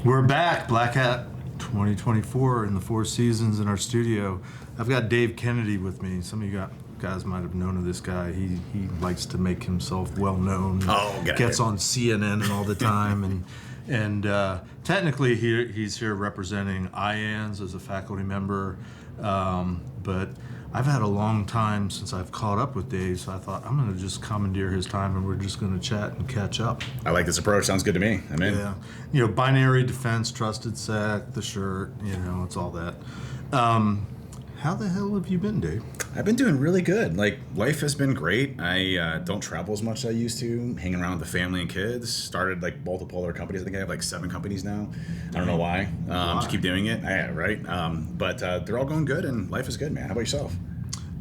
We're back, Black Hat 2024 in the Four Seasons in our studio. I've got Dave Kennedy with me. Some of you guys might have known of this guy. He likes to make himself well known. Gets on CNN and all the time, and technically he's here representing IANS as a faculty member, but I've had a long time since I've caught up with Dave, so I thought I'm going to just commandeer his time and we're just going to chat and catch up. I like this approach. Sounds good to me. I'm in. Yeah. Binary defense, trusted sec, the shirt, it's all that. How the hell have you been, Dave? I've been doing really good. Life has been great. I don't travel as much as I used to, hanging around with the family and kids. Started multiple other companies. I think I have 7 companies now. I don't know why. Just keep doing it. Yeah, right. But they're all going good and life is good, man. How about yourself?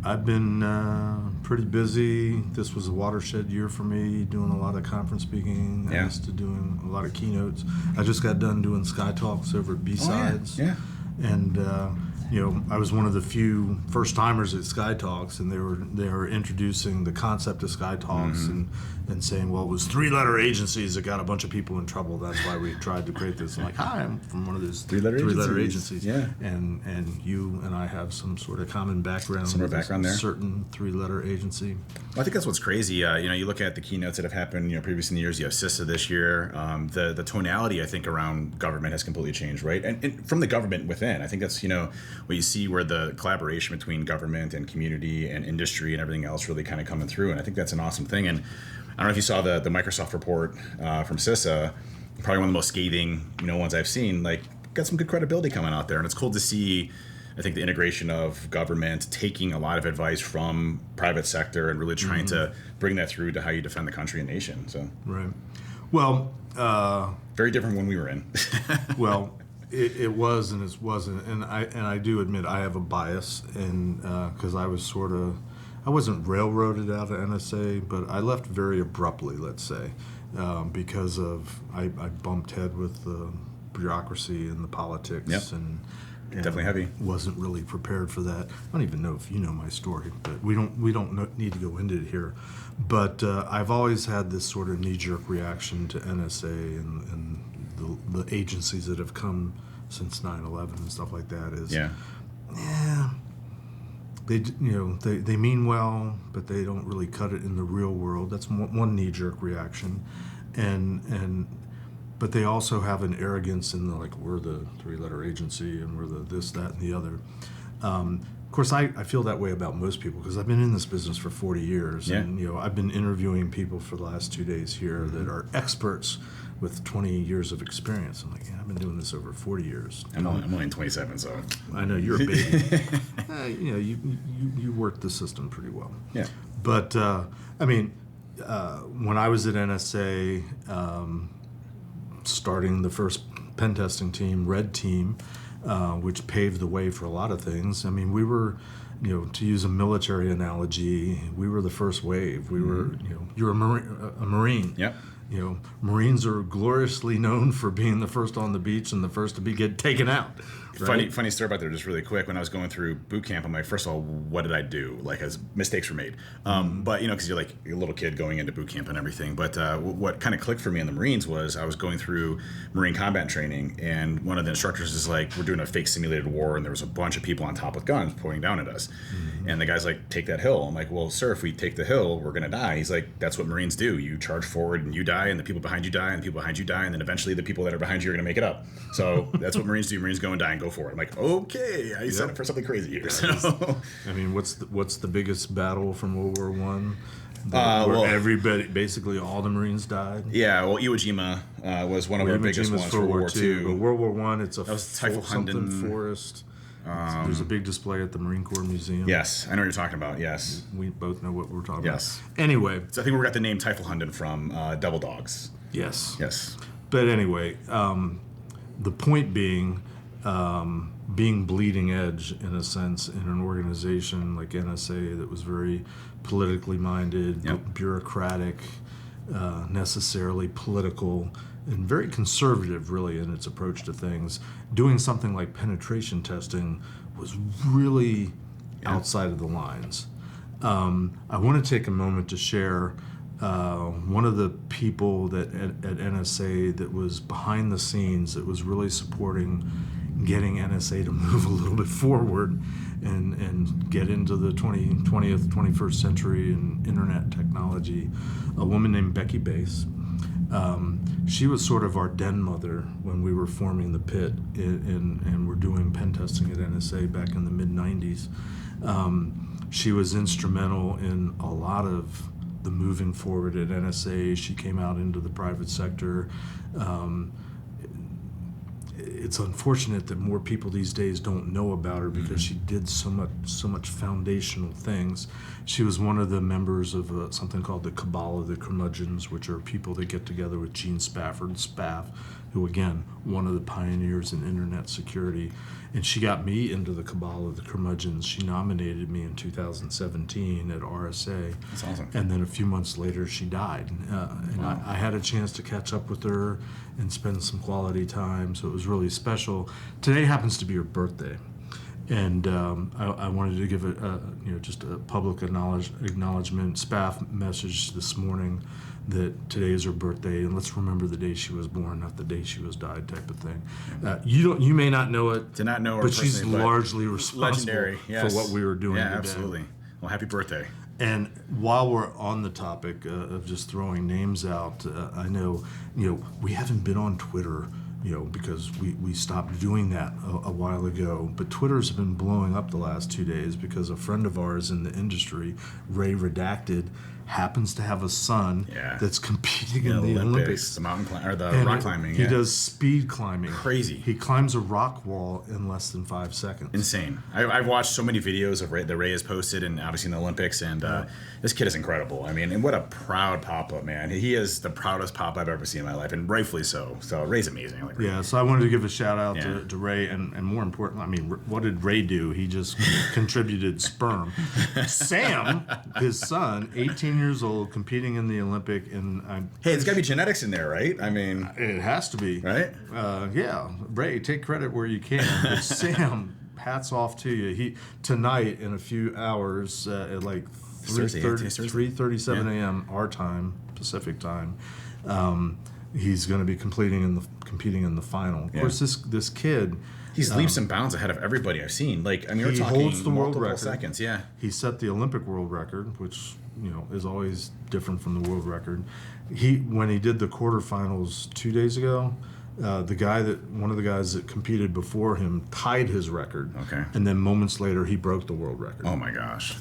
I've been pretty busy. This was a watershed year for me, doing a lot of conference speaking. Yeah. I used to doing a lot of keynotes. I just got done doing Sky Talks over at B-Sides. Oh, yeah. And I was one of the few first timers at Sky Talks, and they were introducing the concept of Sky Talks and saying, well, it was 3-letter agencies that got a bunch of people in trouble. That's why we tried to create this. I'm like, hi, I'm from one of those three-letter agencies. Yeah. And you and I have some sort of common background. Similar background there. Certain 3-letter agency. Well, I think that's what's crazy. You look at the keynotes that have happened, previous in the years. You have CISA this year. The tonality, I think, around government has completely changed, right? And from the government within, I think that's what you see where the collaboration between government and community and industry and everything else really kind of coming through. And I think that's an awesome thing. And I don't know if you saw the Microsoft report from CISA, probably one of the most scathing ones I've seen. Got some good credibility coming out there, and it's cool to see. I think the integration of government taking a lot of advice from private sector and really trying to bring that through to how you defend the country and nation. So right. Well, very different when we were in. Well, it was and it wasn't, and I do admit I have a bias, and because I wasn't railroaded out of NSA, but I left very abruptly, let's say, because of I bumped head with the bureaucracy and the politics. Yep. and definitely heavy. Wasn't really prepared for that. I don't even know if you know my story, but we don't need to go into it here. But I've always had this sort of knee-jerk reaction to NSA and the agencies that have come since 9/11 and stuff like that. They mean well, but they don't really cut it in the real world. That's one knee-jerk reaction, but they also have an arrogance in we're the 3-letter agency and we're the this, that, and the other. Of course, I feel that way about most people because I've been in this business for 40 years. Yeah. And, I've been interviewing people for the last 2 days here that are experts with 20 years of experience. I'm like, I've been doing this over 40 years. I'm only 27, so. I know, you're a baby. You worked the system pretty well. Yeah. But, when I was at NSA, starting the first pen testing team, Red Team, which paved the way for a lot of things. We were, to use a military analogy, we were the first wave. We were, you're a Marine. Yep. Marines are gloriously known for being the first on the beach and the first to get taken out. Right? Funny story about that, just really quick. When I was going through boot camp, I'm like, first of all, what did I do? As mistakes were made. But because you're a little kid going into boot camp and everything. But what kind of clicked for me in the Marines was I was going through Marine combat training, and one of the instructors is like, we're doing a fake simulated war, and there was a bunch of people on top with guns pointing down at us. And the guy's like, take that hill. I'm like, well, sir, if we take the hill, we're gonna die. He's like, that's what Marines do. You charge forward and you die, and the people behind you die, and the people behind you die, and then eventually the people that are behind you are gonna make it up. So that's what Marines do. Marines go and die and go for it. I'm like, okay, I set up for something crazy here. So. What's the biggest battle from World War One? Everybody, basically all the Marines died. Yeah, well, Iwo Jima was one of our biggest ones for World War II. But World War One, it's a something forest. There's a big display at the Marine Corps Museum. Yes, I know what you're talking about. Yes, we both know what we're talking about. Yes. Anyway, so I think we got the name Teufelshunden from Devil Dogs. Yes. Yes. But anyway, the point being bleeding edge in a sense in an organization like NSA that was very politically minded, bureaucratic, necessarily political, and very conservative really in its approach to things. Doing something like penetration testing was really outside of the lines. I want to take a moment to share one of the people that at NSA that was behind the scenes, that was really supporting getting NSA to move a little bit forward and get into the 20th, 21st century and internet technology, a woman named Becky Bass. She was sort of our den mother when we were forming the pit and were doing pen testing at NSA back in the mid-90s. She was instrumental in a lot of the moving forward at NSA. She came out into the private sector. It's unfortunate that more people these days don't know about her because she did so much foundational things. She was one of the members of something called the Cabal of the Curmudgeons, which are people that get together with Gene Spafford, Spaff, who again, one of the pioneers in internet security. And she got me into the Cabal of the Curmudgeons. She nominated me in 2017 at RSA. That's awesome. And then a few months later, she died. And I had a chance to catch up with her and spend some quality time, so it was really special. Today happens to be her birthday. And I wanted to give just a public acknowledgement. Spaff messaged this morning that today is her birthday, and let's remember the day she was born, not the day she was died, type of thing. You may not know it, Did not know her but she's personally, largely responsible legendary, yes. for what we were doing Yeah, today. absolutely. Well, happy birthday. And while we're on the topic of just throwing names out, I know, we haven't been on Twitter, because we stopped doing that a while ago. But Twitter's been blowing up the last 2 days because a friend of ours in the industry, Ray Redacted, happens to have a son that's competing in the Olympics. The mountain or the And rock climbing. He does speed climbing. Crazy. He climbs a rock wall in less than 5 seconds. Insane. I've watched so many videos of Ray, that Ray has posted, and obviously in the Olympics, and this kid is incredible. I mean, and what a proud papa, man. He is the proudest papa I've ever seen in my life, and rightfully so. So Ray's amazing. I like Ray. Yeah, so I wanted to give a shout out to Ray, and more importantly, I mean, what did Ray do? He just contributed sperm. Sam, his son, 18 years old, competing in the Olympic, and Hey, there's got to be genetics in there, right? I mean, it has to be, right? Yeah, Ray, take credit where you can. But Sam, hats off to you. He tonight in a few hours at like 3:37 a.m. our time, Pacific time. He's going to be competing in the final. Of course, this kid. He's leaps and bounds ahead of everybody I've seen. Like, I mean, we're talking holds the world record. Seconds. Yeah, he set the Olympic world record, which is always different from the world record. When he did the quarterfinals 2 days ago, one of the guys that competed before him tied his record. Okay, and then moments later he broke the world record. Oh my gosh.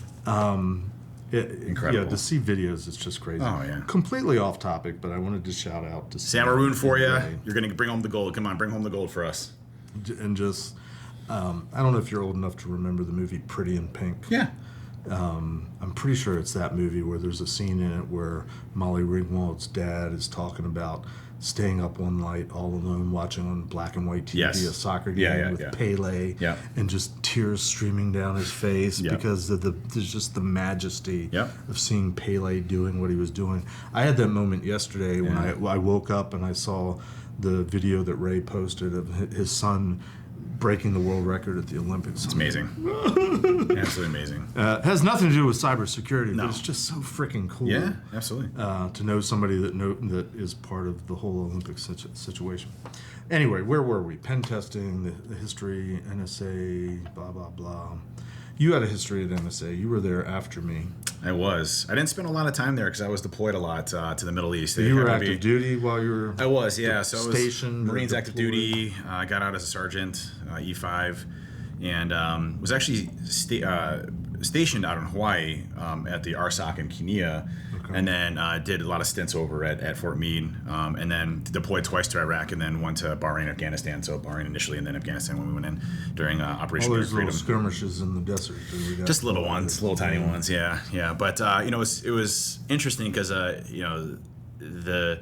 Incredible. Yeah, to see videos, it's just crazy. Oh, yeah. Completely off topic, but I wanted to shout out to Sam. We're rooting for you. You're going to bring home the gold. Come on, bring home the gold for us. And just, I don't know if you're old enough to remember the movie Pretty in Pink. Yeah. I'm pretty sure it's that movie where there's a scene in it where Molly Ringwald's dad is talking about staying up one night all alone watching on black and white TV a soccer game with Pele and just tears streaming down his face because there's just the majesty of seeing Pele doing what he was doing. I had that moment yesterday when I woke up and I saw the video that Ray posted of his son breaking the world record at the Olympics. It's amazing. Absolutely amazing. Has nothing to do with cybersecurity, but it's just so freaking cool. Yeah, absolutely. To know somebody that is part of the whole Olympic situation. Anyway, where were we? Pen testing, the history, NSA, blah, blah, blah. You had a history at NSA. You were there after me. I was. I didn't spend a lot of time there because I was deployed a lot to the Middle East. You were active duty while you were. I was, yeah. So stationed. Marines active duty. I got out as a sergeant, E5, and was actually stationed out in Hawaii at the RSOC in Kenya, and then did a lot of stints over at Fort Meade, and then deployed twice to Iraq, and then one to Bahrain, Afghanistan. So Bahrain initially, and then Afghanistan when we went in during Operation All those Freedom. little skirmishes in the desert. Just little ones, little tiny ones, yeah. But it was interesting because the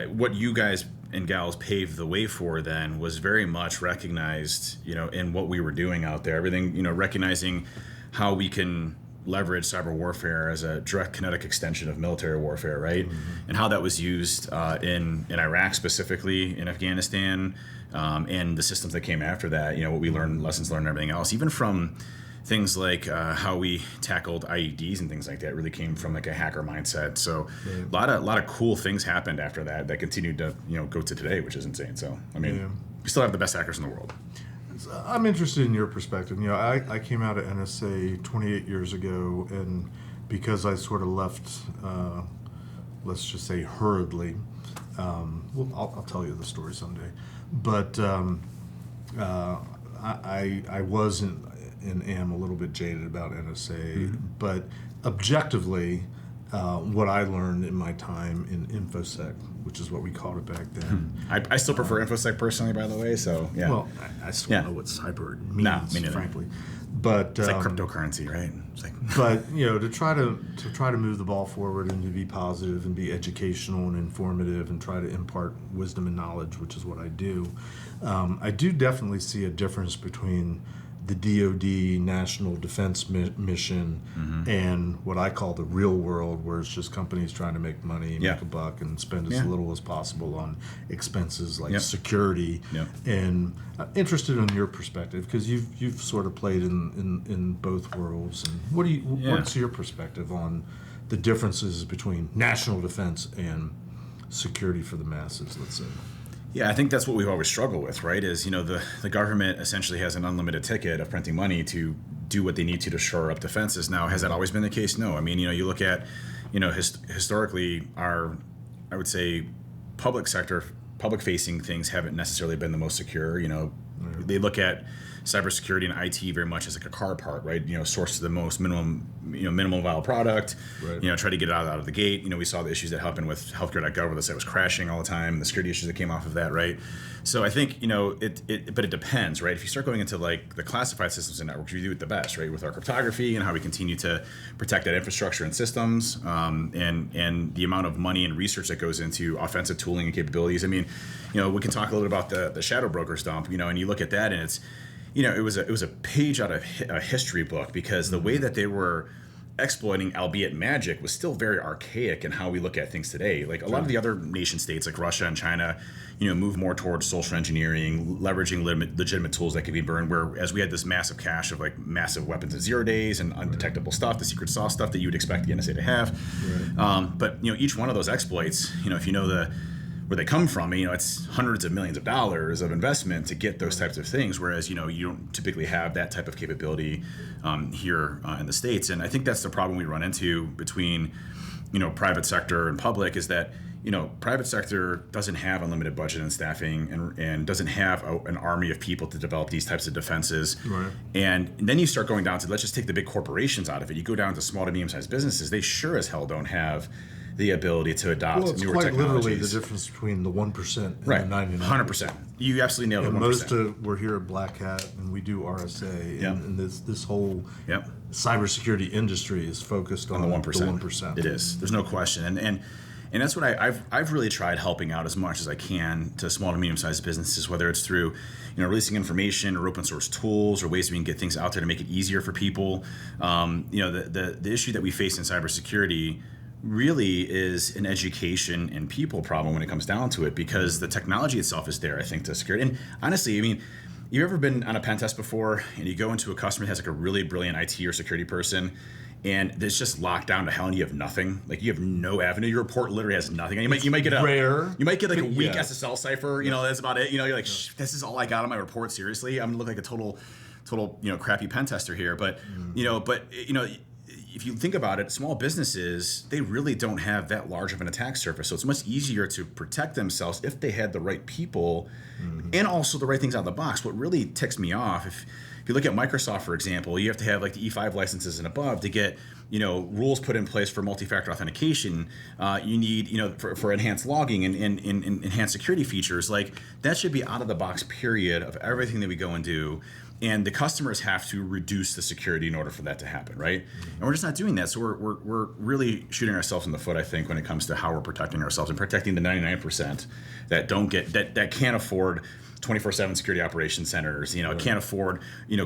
what you guys and gals paved the way for then was very much recognized, in what we were doing out there. Everything, recognizing how we can leverage cyber warfare as a direct kinetic extension of military warfare, right? Mm-hmm. And how that was used in Iraq specifically, in Afghanistan, and the systems that came after that. What we learned, lessons learned, and everything else, even from things like how we tackled IEDs and things like that really came from like a hacker mindset. So a lot of cool things happened after that continued to go to today, which is insane. So I mean, we still have the best hackers in the world. I'm interested in your perspective. I came out of NSA 28 years ago, and because I sort of left, let's just say hurriedly. Well, I'll tell you the story someday. But I wasn't and am a little bit jaded about NSA, but objectively, what I learned in my time in InfoSec, which is what we called it back then. I still prefer InfoSec personally, by the way. So yeah. Well, I still don't know what cyber means, me neither. frankly. But it's like cryptocurrency, right? It's like but to try to move the ball forward and to be positive and be educational and informative and try to impart wisdom and knowledge, which is what I do. I do definitely see a difference between the DoD National Defense Mission and what I call the real world, where it's just companies trying to make money, make a buck, and spend as little as possible on expenses like security. And I'm interested in your perspective, because you've sort of played in both worlds. And what's your perspective on the differences between national defense and security for the masses, let's say? Yeah, I think that's what we've always struggled with, right? Is, the government essentially has an unlimited ticket of printing money to do what they need to shore up defenses. Now, has that always been the case? No. I mean, you look at, historically, I would say, public-facing things haven't necessarily been the most secure. They look at cybersecurity and IT very much as like a car part, right? Source to the most minimal viable product. Right. Try to get it out of the gate. We saw the issues that happened with healthcare.gov, where the site was crashing all the time, the security issues that came off of that, right? So I think but it depends, right? If you start going into like the classified systems and networks, we do it the best, right? With our cryptography and how we continue to protect that infrastructure and systems, and the amount of money and research that goes into offensive tooling and capabilities. I mean, we can talk a little bit about the shadow brokers dump, and you look at that and it's. It was a page out of a history book, because the way that they were exploiting, albeit magic, was still very archaic in how we look at things today. Like a lot of the other nation states, like Russia and China, move more towards social engineering, leveraging legitimate tools that can be burned. Whereas we had this massive cache of like massive weapons of 0 days and undetectable stuff, the secret sauce stuff that you would expect the NSA to have. Right. But each one of those exploits, if you know where they come from, it's hundreds of millions of dollars of investment to get those types of things, whereas, you don't typically have that type of capability here in the States. And I think that's the problem we run into between, private sector and public, is that, private sector doesn't have unlimited budget and staffing and doesn't have an army of people to develop these types of defenses. Right. And then you start going down to, let's just take the big corporations out of it. You go down to small to medium-sized businesses, they sure as hell don't have the ability to adopt newer technologies. Well, it's quite literally the difference between the 1% and the 99%. 100%. You absolutely nailed it. Most we're here at Black Hat, and we do RSA, and this whole cybersecurity industry is focused on the 1%. It is. There's no question. And that's what I've really tried helping out as much as I can to small to medium-sized businesses, whether it's through releasing information or open source tools or ways we can get things out there to make it easier for people. The issue that we face in cybersecurity really is an education and people problem when it comes down to it, because the technology itself is there, I think, to secure it. And honestly, I mean, you've ever been on a pen test before and you go into a customer that has like a really brilliant IT or security person, and it's just locked down to hell and you have nothing, like you have no avenue, your report literally has nothing. And you might get like a weak SSL cipher, that's about it. You're like, this is all I got on my report, seriously? I'm gonna look like a total crappy pen tester here. But if you think about it, small businesses, they really don't have that large of an attack surface. So it's much easier to protect themselves if they had the right people and also the right things out of the box. What really ticks me off, if you look at Microsoft, for example, you have to have like the E5 licenses and above to get rules put in place for multi-factor authentication. You need for enhanced logging and enhanced security features. Like that should be out of the box period of everything that we go and do. And the customers have to reduce the security in order for that to happen, right? And we're just not doing that. So we're really shooting ourselves in the foot, I think, when it comes to how we're protecting ourselves and protecting the 99% that don't get that can't afford 24/7 security operations centers. Can't afford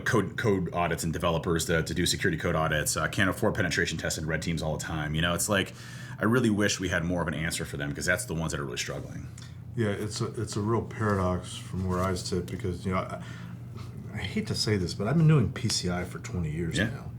code audits and developers to do security code audits. Can't afford penetration tests and red teams all the time. It's like I really wish we had more of an answer for them, because that's the ones that are really struggling. Yeah, it's a real paradox from where I sit, because I hate to say this, but I've been doing PCI for 20 years now.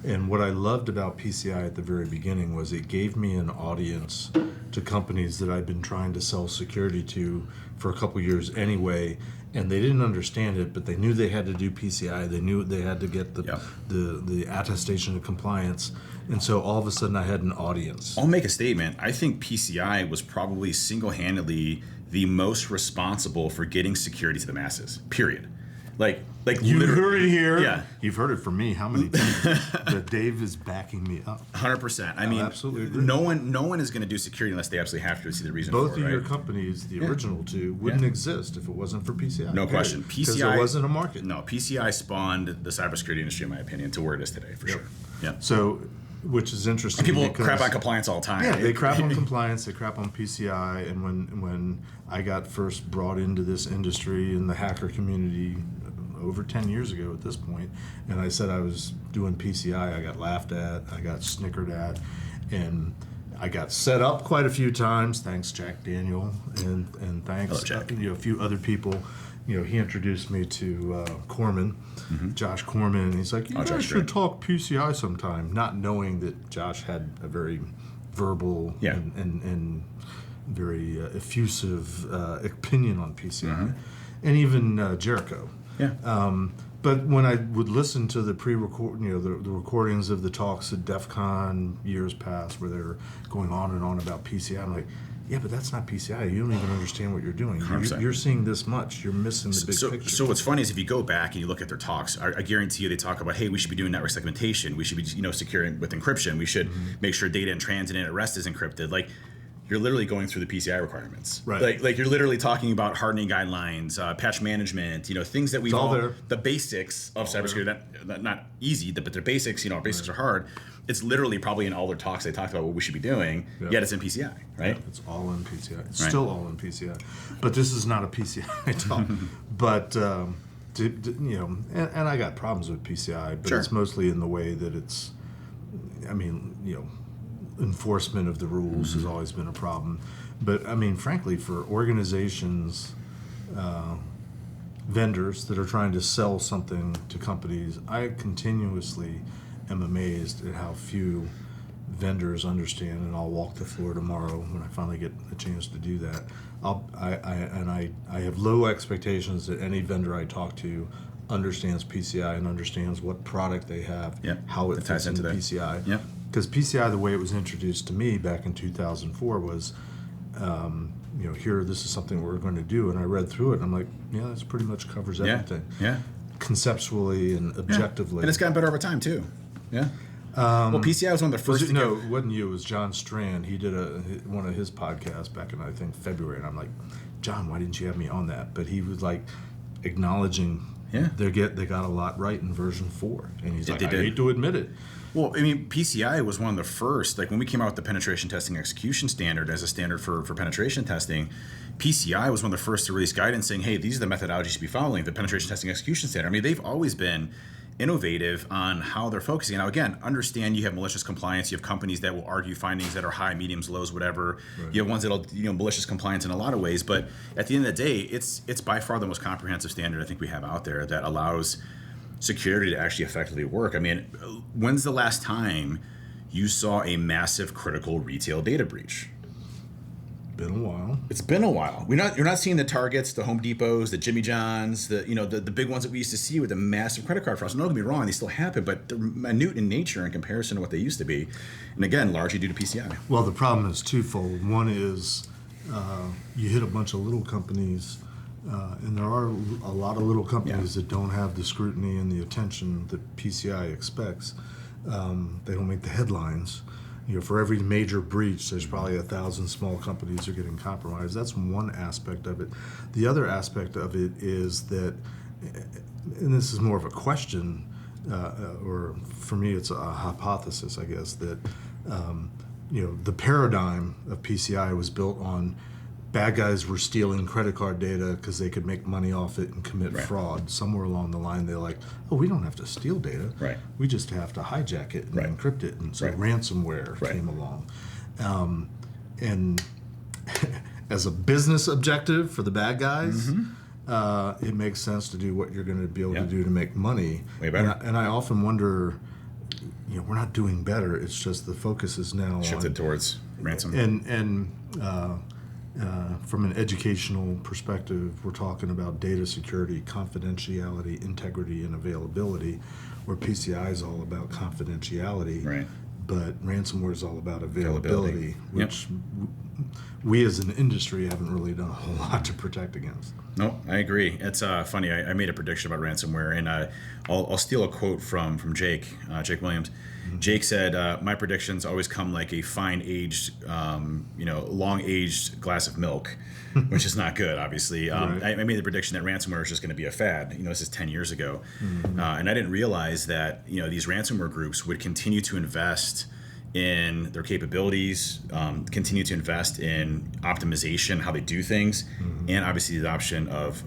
And what I loved about PCI at the very beginning was it gave me an audience to companies that I'd been trying to sell security to for a couple years anyway, and they didn't understand it, but they knew they had to do PCI. They knew they had to get the attestation of compliance, and so all of a sudden I had an audience. I'll make a statement. I think PCI was probably single-handedly the most responsible for getting security to the masses. Period. Like you heard it here. Yeah, you've heard it from me. How many times? That Dave is backing me up. 100%. I mean, absolutely agree. No one is going to do security unless they absolutely have to see the reason. Both for it, of your right? companies, the original two, wouldn't exist if it wasn't for PCI. No question. Because there wasn't a market. No, PCI spawned the cybersecurity industry, in my opinion, to where it is today, for sure. Yeah. So, which is interesting. And people because, crap on compliance all the time. Yeah, right? they crap on compliance. They crap on PCI. And when I got first brought into this industry in the hacker community over 10 years ago at this point, and I said I was doing PCI, I got laughed at, I got snickered at, and I got set up quite a few times. Thanks, Jack Daniel, and thanks a few other people. He introduced me to Corman, Josh Corman, and he's like, "You guys should talk PCI sometime," not knowing that Josh had a very verbal and very effusive opinion on PCI, and even Jericho. Yeah. But when I would listen to the pre-record, the recordings of the talks at DEF CON years past, where they were going on and on about PCI, I'm like, yeah, but that's not PCI. You don't even understand what you're doing. You're seeing this much. You're missing the big picture. So what's funny is if you go back and you look at their talks, I guarantee you they talk about, hey, we should be doing network segmentation. We should be, securing with encryption. We should make sure data in transit and at rest is encrypted. Like, you're literally going through the PCI requirements. Right. Like you're literally talking about hardening guidelines, patch management, things that we've all the basics of cybersecurity, not easy, but they're basics, our basics are hard. It's literally probably in all their talks they talked about what we should be doing, yet it's in PCI, right? Yeah, it's all in PCI. It's still all in PCI. But this is not a PCI talk. But, and I got problems with PCI, but it's mostly in the way that it's, enforcement of the rules has always been a problem. But frankly, for organizations, vendors that are trying to sell something to companies, I continuously am amazed at how few vendors understand, and I'll walk the floor tomorrow when I finally get a chance to do that. I have low expectations that any vendor I talk to understands PCI and understands what product they have, how it fits into PCI. Yeah. Because PCI, the way it was introduced to me back in 2004 was, here, this is something we're going to do. And I read through it, and I'm like, yeah, this pretty much covers everything. Yeah. Conceptually and objectively. And it's gotten better over time, too. Yeah. Well, PCI was one of the first. It wasn't you. It was John Strand. He did one of his podcasts back in, I think, February. And I'm like, John, why didn't you have me on that? But he was like acknowledging they got a lot right in version 4. And he's like, I hate to admit it. Well, PCI was one of the first, like when we came out with the penetration testing execution standard as a standard for penetration testing, PCI was one of the first to release guidance saying, hey, these are the methodologies you should be following, the penetration testing execution standard. They've always been innovative on how they're focusing. Now, again, understand you have malicious compliance. You have companies that will argue findings that are high, mediums, lows, whatever. Right. You have ones that'll, malicious compliance in a lot of ways. But at the end of the day, it's by far the most comprehensive standard I think we have out there that allows security to actually effectively work. When's the last time you saw a massive critical retail data breach? Been a while. It's been a while. You're not seeing the Targets, the Home Depots, the Jimmy Johns, the big ones that we used to see with the massive credit card fraud. So don't get me wrong, they still happen, but they're minute in nature in comparison to what they used to be. And again, largely due to PCI. Well, the problem is twofold. One is you hit a bunch of little companies. And there are a lot of little companies that don't have the scrutiny and the attention that PCI expects. They don't make the headlines. For every major breach, there's probably 1,000 small companies that are getting compromised. That's one aspect of it. The other aspect of it is that, and this is more of a question, or for me it's a hypothesis, I guess, that the paradigm of PCI was built on bad guys were stealing credit card data because they could make money off it and commit fraud. Somewhere along the line, they're like, oh, we don't have to steal data. Right. We just have to hijack it and encrypt it. And so ransomware came along. And as a business objective for the bad guys, it makes sense to do what you're going to be able to do to make money. Way better. And I often wonder, we're not doing better. It's just the focus is now shifted towards ransom. And from an educational perspective, we're talking about data security, confidentiality, integrity, and availability, where PCI is all about confidentiality. Right. But ransomware is all about availability, Yep. which we as an industry haven't really done a whole lot to protect against. No, I agree. It's funny. I made a prediction about ransomware, and I'll steal a quote from Jake Williams. Mm-hmm. Jake said, "My predictions always come like a fine-aged, long-aged glass of milk," which is not good, obviously. Right. I made the prediction that ransomware is just going to be a fad. This is 10 years ago, and I didn't realize that these ransomware groups would continue to invest in their capabilities, continue to invest in optimization, how they do things, and obviously the adoption of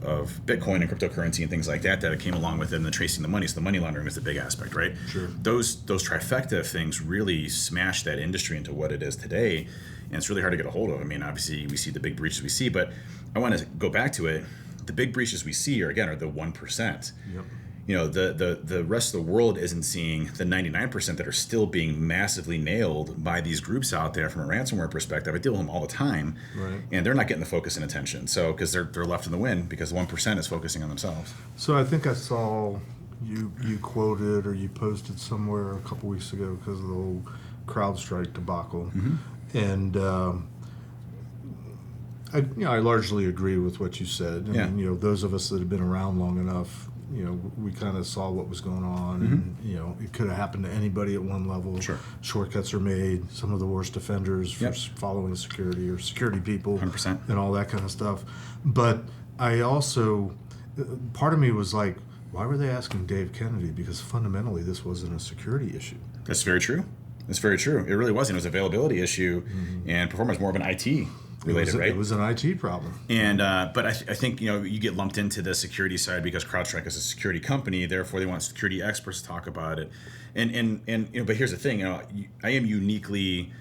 Bitcoin and cryptocurrency and things like that came along with it, and the tracing the money. So the money laundering is the big aspect, right? Sure. Those trifecta of things really smashed that industry into what it is today, and it's really hard to get a hold of. I mean, obviously we see the big breaches we see, but I want to go back to it. The big breaches we see are the 1%. Yep. The rest of the world isn't seeing the 99% that are still being massively nailed by these groups out there from a ransomware perspective. I deal with them all the time, right, and they're not getting the focus and attention. So because they're left in the wind because the 1% is focusing on themselves. So I think I saw you quoted or you posted somewhere a couple weeks ago because of the whole CrowdStrike debacle, and I largely agree with what you said. I mean, those of us that have been around long enough, we kind of saw what was going on, and it could have happened to anybody at one level. Sure. Shortcuts are made. Some of the worst offenders for following security or security people, 100%, and all that kind of stuff. But I also, part of me was like, why were they asking Dave Kennedy? Because fundamentally, this wasn't a security issue. That's very true. That's very true. It really wasn't. It was a availability issue, and performance more of an IT related, right? It was an IT problem. And but I think you get lumped into the security side because CrowdStrike is a security company. Therefore, they want security experts to talk about it. And but here's the thing. I am uniquely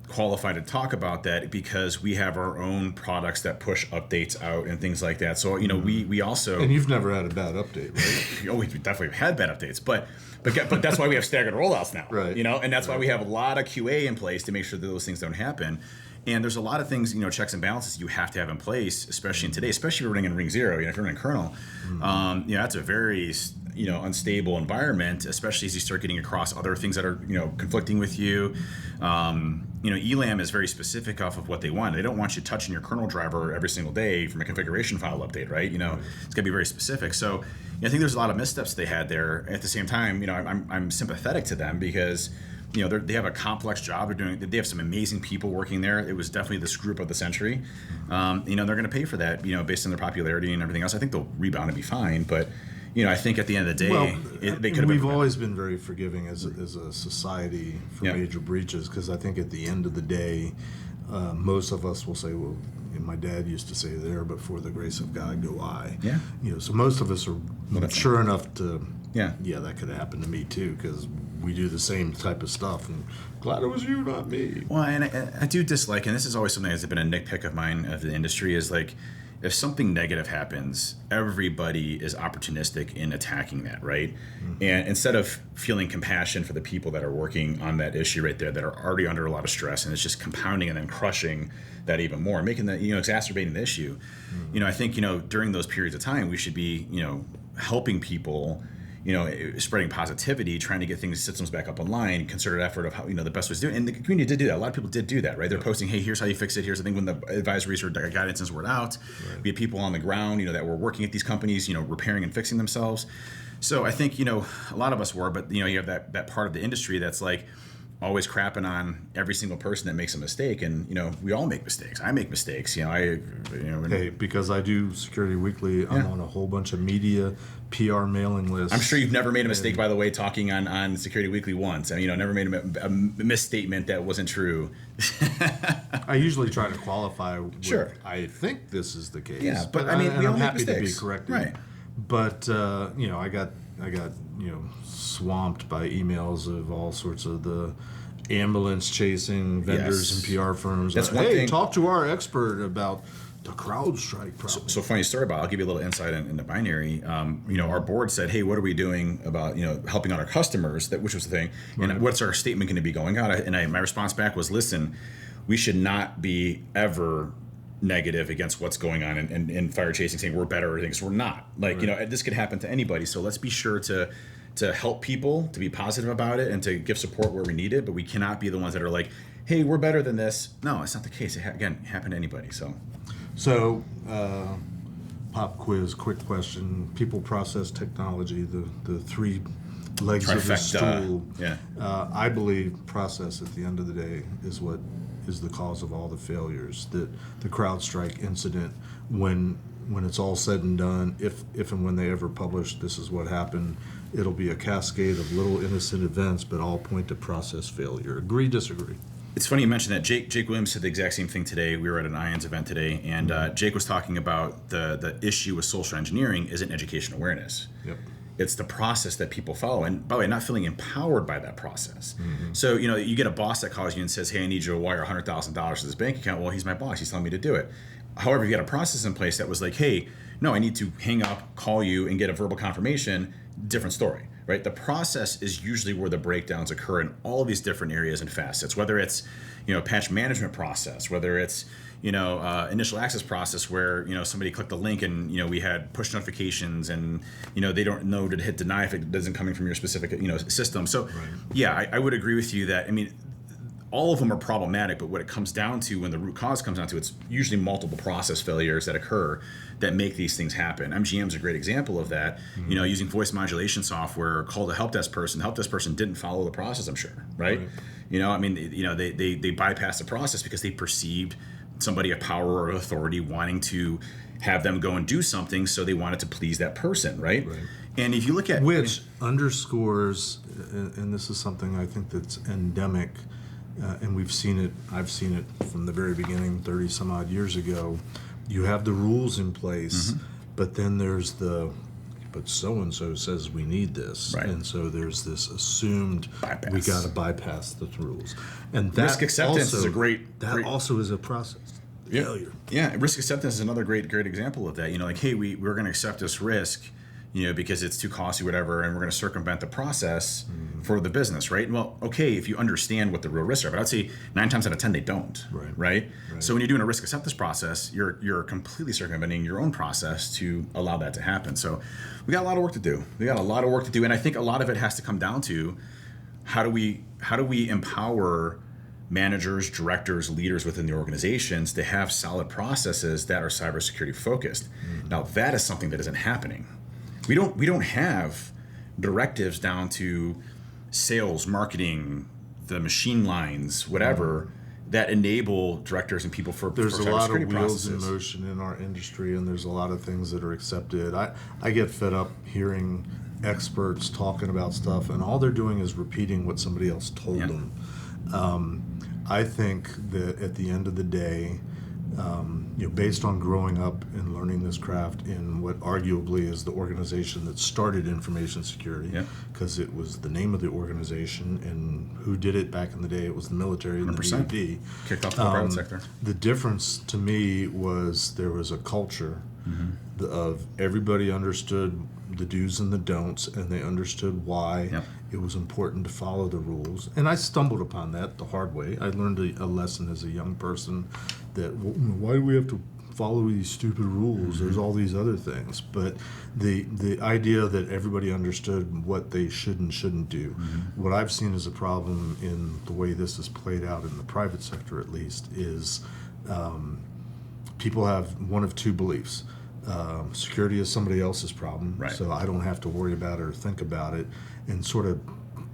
qualified to talk about that because we have our own products that push updates out and things like that. So we also, and you've never had a bad update, right? We definitely have had bad updates, but that's why we have staggered rollouts now, right? And that's why we have a lot of QA in place to make sure that those things don't happen. And there's a lot of things, checks and balances you have to have in place, especially in today, especially if you're running in Ring 0, if you're running kernel, that's a very, unstable environment, especially as you start getting across other things that are, conflicting with you. ELAM is very specific off of what they want. They don't want you touching your kernel driver every single day from a configuration file update, right? It's going to be very specific. So I think there's a lot of missteps they had there. At the same time, I'm sympathetic to them because they have a complex job. They have some amazing people working there. It was definitely this group of the century. They're going to pay for that, based on their popularity and everything else. I think they'll rebound and be fine. But, I think at the end of the day, they could have. We've always been very forgiving as a society for major breaches because I think at the end of the day, most of us will say, well, my dad used to say, "There, but for the grace of God, go I." Yeah. So most of us are mature enough to. Yeah, that could have happened to me too because we do the same type of stuff. And glad it was you, not me. Well, and I do dislike, and this is always something that's been a nitpick of mine of the industry, is like if something negative happens, everybody is opportunistic in attacking that, right? And instead of feeling compassion for the people that are working on that issue right there that are already under a lot of stress, and it's just compounding and then crushing that even more, making that, exacerbating the issue. I think, during those periods of time, we should be, helping people, spreading positivity, trying to get systems back up online, concerted effort of how, the best ways to do it. And the community did do that. A lot of people did do that, right? They're posting, hey, here's how you fix it. Here's the thing when the advisories or guidances were out. Right. We had people on the ground, that were working at these companies, repairing and fixing themselves. So I think, a lot of us were, but, you have that part of the industry that's like, always crapping on every single person that makes a mistake, and we all make mistakes. I make mistakes. Hey, because I do Security Weekly, I'm on a whole bunch of media PR mailing lists. I'm sure you've never made a mistake, by the way, talking on Security Weekly once. I mean, never made a misstatement that wasn't true. I usually try to qualify. Sure. I think this is the case. Yeah, but I mean, we all I'm make happy mistakes. to be corrected. Right. But I got swamped by emails of all sorts of the ambulance chasing vendors and PR firms. That's one hey, thing. Talk to our expert about the CrowdStrike problem. So funny story about it. I'll give you a little insight into binary. Our board said, hey, what are we doing about, helping out our customers, which was the thing, and what's our statement going to be going out? And my response back was, listen, we should not be ever negative against what's going on in fire chasing, saying we're better or things. We're not. This could happen to anybody. So let's be sure to help people, to be positive about it, and to give support where we need it. But we cannot be the ones that are like, hey, we're better than this. No, it's not the case. It happened to anybody. So, pop quiz, quick question. People, process, technology, the three legs of the stool. Yeah. I believe process at the end of the day is what is the cause of all the failures. The CrowdStrike incident, when it's all said and done, if and when they ever publish this is what happened, it'll be a cascade of little innocent events, but all point to process failure. Agree, disagree? It's funny you mentioned that. Jake Williams said the exact same thing today. We were at an IONS event today, and Jake was talking about the issue with social engineering isn't education awareness. Yep. It's the process that people follow. And by the way, not feeling empowered by that process. Mm-hmm. So, you get a boss that calls you and says, hey, I need you to wire $100,000 to this bank account. Well, he's my boss. He's telling me to do it. However, you got a process in place that was like, hey, no, I need to hang up, call you, and get a verbal confirmation. Different story, right? The process is usually where the breakdowns occur in all of these different areas and facets, whether it's, patch management process, whether it's, initial access process where, somebody clicked the link and, we had push notifications and, they don't know to hit deny if it doesn't coming from your specific, system. So, right. Yeah, I would agree with you that, all of them are problematic, but what it comes down to, when the root cause comes down to, it's usually multiple process failures that occur that make these things happen. MGM's a great example of that. Mm-hmm. Using voice modulation software, called a help desk person. The help desk person didn't follow the process, I'm sure, right? They bypassed the process because they perceived somebody of power or authority wanting to have them go and do something, so they wanted to please that person, right? And if you look at... Which underscores, and this is something I think that's endemic, and we've seen it, I've seen it from the very beginning, 30 some odd years ago. You have the rules in place, mm-hmm. but then there's but so-and-so says we need this. Right. And so there's this assumed bypass. We got to bypass the rules. And that risk acceptance is a great... also is a process. Failure. Yeah, risk acceptance is another great example of that. Hey, we're going to accept this risk, because it's too costly, whatever, and we're going to circumvent the process for the business, right? Well, okay, if you understand what the real risks are, but I'd say 9 times out of 10 they don't, right? So when you're doing a risk acceptance process, you're completely circumventing your own process to allow that to happen. So we got a lot of work to do. And I think a lot of it has to come down to how do we empower managers, directors, leaders within the organizations to have solid processes that are cybersecurity focused. Now that is something that isn't happening. We don't have directives down to sales, marketing, the machine lines, whatever, that enable directors and people for There's for a lot of cybersecurity wheels processes. in motion in our industry, and there's a lot of things that are accepted. I get fed up hearing experts talking about stuff, and all they're doing is repeating what somebody else told them. I think that at the end of the day, based on growing up and learning this craft in what arguably is the organization that started information security, because it was the name of the organization, and who did it back in the day? It was the military and the DoD. Kicked off the private sector. The difference to me was there was a culture of everybody understood the do's and the don'ts, and they understood why it was important to follow the rules. And I stumbled upon that the hard way. I learned a lesson as a young person that, why do we have to follow these stupid rules? There's all these other things. But the idea that everybody understood what they should and shouldn't do, what I've seen as a problem in the way this is played out in the private sector, at least, is people have one of two beliefs. Security is somebody else's problem, so I don't have to worry about it or think about it. And sort of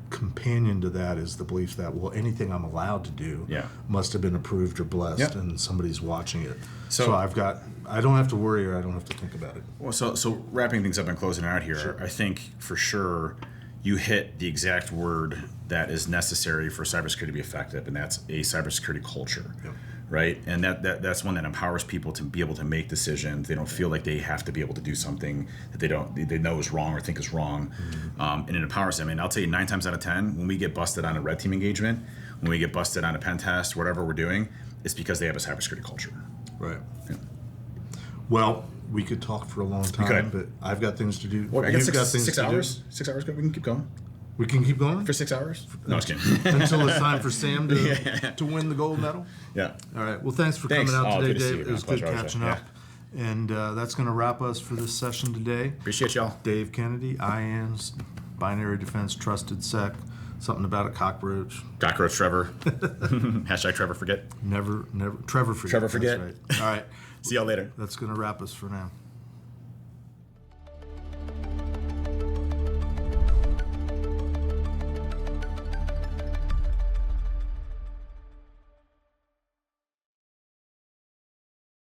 companion to that is the belief that, well, anything I'm allowed to do must have been approved or blessed, and somebody's watching it. So I don't have to worry, or I don't have to think about it. Well, so wrapping things up and closing out here, I think for sure you hit the exact word that is necessary for cybersecurity to be effective, and that's a cybersecurity culture. Right, and that's one that empowers people to be able to make decisions. They don't feel like they have to be able to do something that they know is wrong or think is wrong, and it empowers them. And I'll tell you, 9 times out of 10, when we get busted on a red team engagement, when we get busted on a pen test, whatever we're doing, it's because they have a cybersecurity culture. Right. Well, we could talk for a long time, could. but I've got things to do. Well, I got You've got things six to do. hours. 6 hours. We can keep going We can keep going for 6 hours. No, I was kidding. until it's time for Sam to win the gold medal. Yeah. All right. Well, thanks for Thanks. coming out Oh, today, good to see Dave. you, It man. was good Pleasure, catching RJ. up. And that's going to wrap us for this session today. Appreciate y'all. Dave Kennedy, IANS, Binary Defense, Trusted Sec, something about a cockroach. Cockroach Trevor. Hashtag Trevor forget. Never, Trevor forget. Trevor forget. That's right. All right. See y'all later. That's going to wrap us for now.